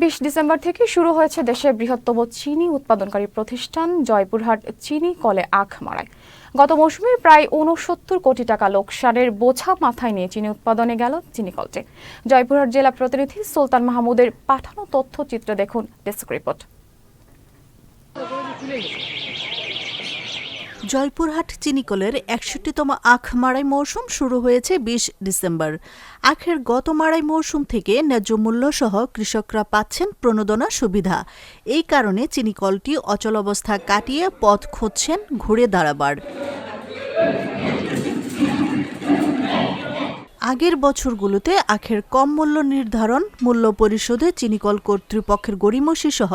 20 December থেকে শুরু হয়েছে দেশের বৃহত্তম চিনি উৎপাদনকারী প্রতিষ্ঠান জয়পুরহাট চিনি কলে আখ মাড়াই। গত মৌসুমে প্রায় ৬৯ কোটি টাকা লোকসানের বোঝা মাথায় নিয়ে চিনি উৎপাদনে গেল চিনি কলটি। জয়পুরহাট জেলা প্রতিনিধি সুলতান মাহমুদের পাঠানো তথ্যচিত্র দেখুন ডেস্ক রিপোর্ট। জয়পুরহাট চিনিকলের ৬১তম আখ মাড়াই মৌসুম শুরু হয়েছে ২০ ডিসেম্বর। আখের গত মাড়াই মৌসুম থেকে ন্যায্য মূল্য সহ কৃষকরা পাচ্ছেন প্রণোদনা সুবিধা। এই কারণে চিনিকলটি অচলাবস্থা কাটিয়ে পথ খুঁজছেন ঘুরে দাঁড়াবার। আগের বছরগুলোতে আখের কম মূল্য নির্ধারণ, মূল্য পরিশোধে চিনিকল কর্তৃপক্ষের গড়িমসি সহ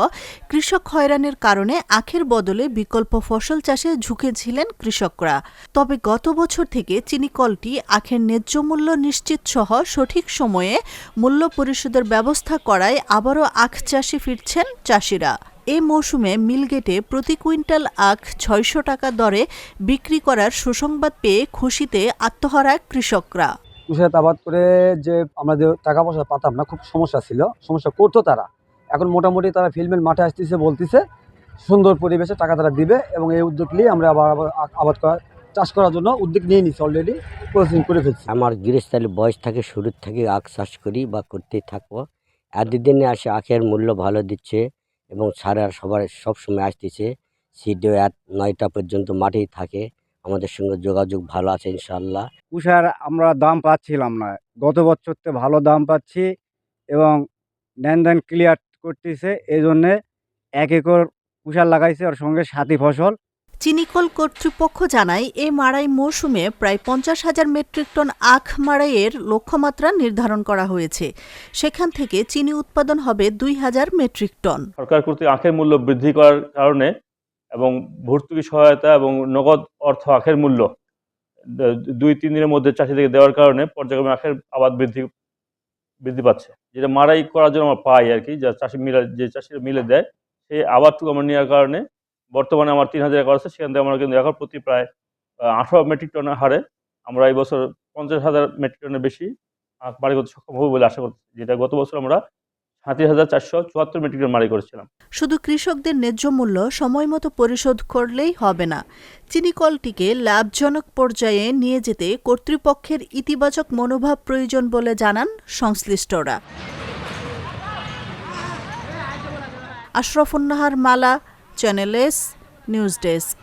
কৃষক হয়রানির কারণে আখের বদলে বিকল্প ফসল চাষে ঝুঁকেছিলেন কৃষকরা। তবে গত বছর থেকে চিনিকলটি আখের ন্যায্য মূল্য নিশ্চিত সহ সঠিক সময়ে মূল্য পরিশোধের ব্যবস্থা করায় আবারও আখ চাষে ফিরছেন চাষিরা। এ মৌসুমে মিলগেটে প্রতি কুইন্টাল আখ ৬০০ টাকা দরে বিক্রি করার সুসংবাদ পেয়ে খুশিতে আত্মহারা কৃষকরা। তুষার আবাদ করে যে আমরা যে টাকা পয়সা পাতাম না, খুব সমস্যা ছিল, সমস্যা করতো তারা। এখন মোটামুটি তারা ফিল্মের মাঠে আসতেছে, বলতেছে সুন্দর পরিবেশে টাকা তারা দিবে, এবং এই উদ্যোগ নিয়ে আমরা আবাদ করা চাষ করার জন্য উদ্যোগ নিয়ে নিচ্ছি, অলরেডি প্রসেসিং করে ফেলছি। আমার গৃহস্থালী বয়স থেকে শুরুর থেকে আখ চাষ করি বা করতেই থাকবো। এতদিনে আসে আখের মূল্য ভালো দিচ্ছে এবং সারা সব সময় আসতেছে। সিডিও 9টা পর্যন্ত মাঠেই থাকে, আমাদের সঙ্গে যোগাযোগ ভালো আছে ইনশাআল্লাহ। কুষার আমরা দাম পাচ্ছিলাম না, গত বছর থেকে ভালো দাম পাচ্ছি এবং লেনদেন ক্লিয়ার করতেছে। এই জন্যে 1 একর কুষার লাগাইছে, ওর সঙ্গে সাথী ফসল। চিনিকল কর্তৃপক্ষ জানায় এ মাড়াই মৌসুমে প্রায় 50,000 মেট্রিক টন আখ মাড়াইয়ের লক্ষ্যমাত্রা নির্ধারণ করা হয়েছে। সেখান থেকে চিনি উৎপাদন হবে 2,000 মেট্রিক টন। সরকার কর্তৃক আখের মূল্য বৃদ্ধি করার কারণে এবং ভর্তুকি সহায়তা এবং নগদ অর্থ আখের মূল্য 2-3 দিনের মধ্যে চাষিদেরকে দেওয়ার কারণে পর্যায়ক্রমে আখের আবাদ বৃদ্ধি পাচ্ছে। যেটা মাড়াই করার জন্য আমরা পাই আর কি, যে চাষিরা মিলে দেয়, সেই আবাদটুকু আমরা নেওয়ার কারণে বর্তমানে আমার 3,000 একর আছে, সেখান থেকে আমরা কিন্তু একর প্রতি প্রায় 18 মেট্রিক টনের হারে আমরা এই বছর 50,000 মেট্রিক টনের বেশি আখ মাড়াই করতে সক্ষম হবো বলে আশা করছি, যেটা গত বছর আমরা 37,474 মেট্রিক টন মাড়াই করেছিলাম। শুধু কৃষকদের ন্যায্য মূল্য সময় মতো পরিশোধ করলেই হবে না, চিনিকলটিকে লাভজনক পর্যায়ে নিয়ে যেতে কর্তৃপক্ষের ইতিবাচক মনোভাব প্রয়োজন বলে জানান সংশ্লিষ্টরা। আশরাফুন নাহার মালা, চ্যানেল এস, নিউজ ডেস্ক।